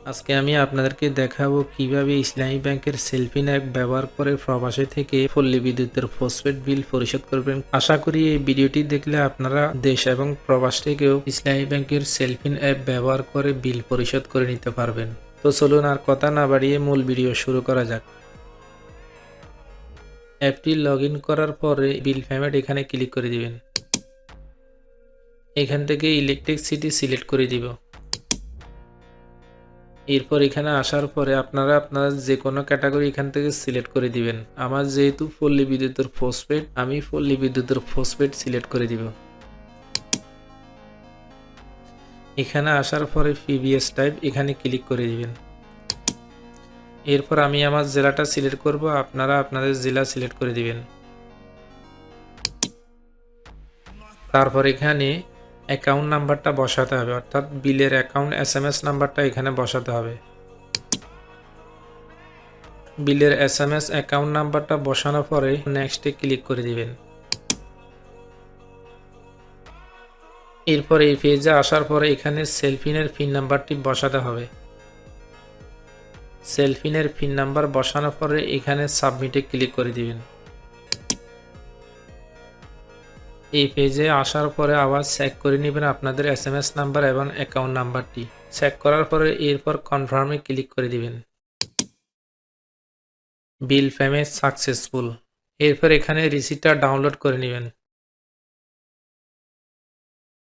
আজকে আমি আপনাদেরকে দেখাবো কিভাবে ইসলামী ব্যাংকের সেলফিন অ্যাপ ব্যবহার করে প্রবাসী থেকে পল্লী বিদ্যুতের পোস্টপেড বিল পরিশোধ করবেন। আশা করি এই ভিডিওটি দেখলে আপনারা দেশ এবং প্রবাস থেকেও ইসলামী ব্যাংকের সেলফিন অ্যাপ ব্যবহার করে বিল পরিশোধ করে নিতে পারবেন। তো চলুন আর কথা না বাড়িয়ে মূল ভিডিও শুরু করা যাক। অ্যাপটি লগ ইন করার পরে বিল পেমেন্ট এখানে ক্লিক করে দিবেন। এখান থেকে ইলেকট্রিক সিটি সিলেক্ট করে দিব। এরপর এখানে আসার পরে আপনারা যে কোনো ক্যাটাগরি এখান থেকে সিলেক্ট করে দিবেন। আমার যেহেতু পল্লী বিদ্যুতের পোস্টপেড, আমি পল্লী বিদ্যুতের পোস্টপেড সিলেক্ট করে দিব। এখানে আসার পরে পিবিএস টাইপ এখানে ক্লিক করে দিবেন। এরপর আমি আমার জেলাটা সিলেক্ট করব, আপনারা আপনাদের জেলা সিলেক্ট করে দিবেন। তারপর এখানে অ্যাকাউন্ট নাম্বারটা বসাতে হবে, অর্থাৎ বিলের অ্যাকাউন্ট এসএমএস নাম্বারটা এখানে বসাতে হবে। বিলের এসএমএস অ্যাকাউন্ট নাম্বারটা বসানোর পরে নেক্সটে ক্লিক করে দিবেন। এরপর এই পেজে আসার পরে এখানে সেলফিনের পিন নাম্বারটি বসাতে হবে। সেলফিনের পিন নাম্বার বসানোর পরে এখানে সাবমিটে ক্লিক করে দিবেন। এই পেজে আসার পরে আবার চেক করে নেবেন আপনাদের এসএমএস নাম্বার এবং অ্যাকাউন্ট নাম্বারটি। চেক করার পরে এরপর কনফার্মে ক্লিক করে দিবেন। Bill payment successful. এরপর এখানে রিসিটটা ডাউনলোড করে নেবেন।